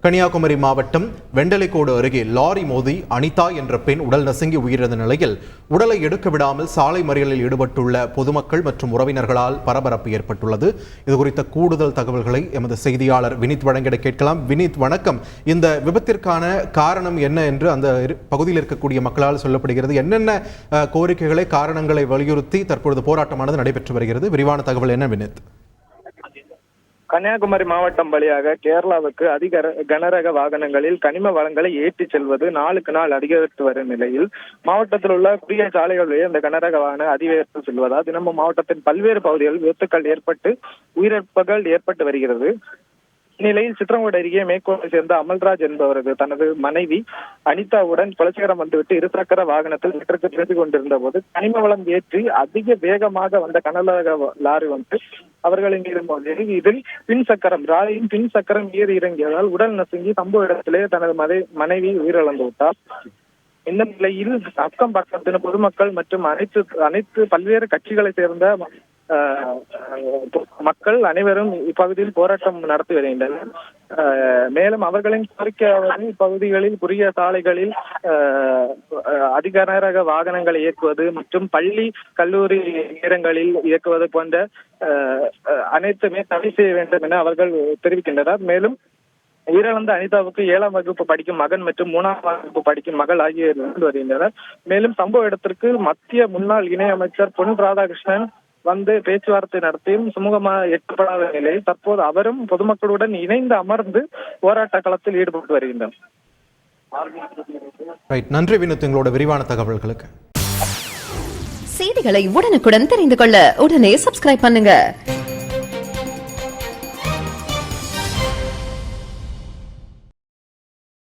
கன்னியாகுமரி மாவட்டம் வெண்டலைக்கோடு அருகே லாரி மோதி அனிதா என்ற பெண் உடல் நசுங்கி உயிரிழந்த நிலையில் உடலை எடுக்க விடாமல் சாலை மறியலில் ஈடுபட்டுள்ள பொதுமக்கள் மற்றும் உறவினர்களால் பரபரப்பு ஏற்பட்டுள்ளது. இதுகுறித்த கூடுதல் தகவல்களை எமது செய்தியாளர் வினித் வழங்கிட கேட்கலாம். வினித், வணக்கம். இந்த விபத்திற்கான காரணம் என்ன என்று அந்த பகுதியில் இருக்கக்கூடிய மக்களால் சொல்லப்படுகிறது? என்னென்ன கோரிக்கைகளை, காரணங்களை வலியுறுத்தி தற்பொழுது போராட்டமானது நடைபெற்று வருகிறது? விரிவான தகவல் என்ன வினித்? கன்னியாகுமரி மாவட்டம் வழியாக கேரளாவுக்கு அதிக கனரக வாகனங்களில் கனிம வளங்களை ஏற்றிச் செல்வது நாளுக்கு நாள் அதிகரித்து வரும் நிலையில் மாவட்டத்தில் உள்ள குறுகிய சாலைகளிலேயே அந்த கனரக வாகனம் அதிகரித்து செல்வதால் தினமும் மாவட்டத்தின் பல்வேறு பகுதிகளில் விபத்துக்கள் ஏற்பட்டு உயிரிழப்புகள் ஏற்பட்டு வருகிறது. இந்நிலையில் சித்திரங்கோடு அருகே மேற்கோளை சேர்ந்த அமல்ராஜ் என்பவரது தனது மனைவி அனிதாவுடன் கொலைச்சகரம் வந்துவிட்டு இருசக்கர வாகனத்தில் மீட்டருக்கு பேசிக் கொண்டிருந்த போது கனிம வளம் ஏற்றி அதிக வேகமாக வந்த கனரக லாரி வந்து அவர்களின் மீது மோதியது. இதில் ராலியின் பின் சக்கரம் ஏறி இறங்கியதால் உடல் நசுங்கி சம்பவ இடத்திலே தனது மனைவி உயிரிழந்து விட்டார். இந்த நிலையில் அக்கம் பக்கத்தின் பொதுமக்கள் மற்றும் அனைத்து பல்வேறு கட்சிகளை சேர்ந்த மக்கள் அனைவரும் இப்பகுதியில் போராட்டம் நடத்தி வருகின்றனர். மேலும் அவர்களின் கோரிக்கையாவது இப்பகுதிகளில் குறுகிய சாலைகளில் அதிக நேரக வாகனங்களை இயக்குவது மற்றும் பள்ளி கல்லூரி நேரங்களில் இயக்குவது போன்ற அனைத்துமே தடை செய்ய வேண்டும் என அவர்கள் தெரிவிக்கின்றனர். மேலும் உயிரிழந்த அனிதாவுக்கு 7ஆம் வகுப்பு படிக்கும் மகன் மற்றும் 3ஆம் வகுப்பு படிக்கும் மகள் ஆகியோர் இருந்து வருகின்றனர். மேலும் சம்பவ இடத்திற்கு மத்திய முன்னாள் இணையமைச்சர் பொன் ராதாகிருஷ்ணன் வந்து பேச்சுவார்த்தை நடத்தியும் சுமூகமாக எட்டப்படாத நிலையில் தற்போது அவரும் பொதுமக்களுடன் இணைந்து அமர்ந்து போராட்ட களத்தில் ஈடுபட்டு வருகின்றனர். நன்றி வினோத், எங்களோட விரிவான தகவல்களுக்கு. செய்திகளை உடனுக்குடன் தெரிந்து கொள்ள உடனே சப்ஸ்கிரைப் பண்ணுங்க.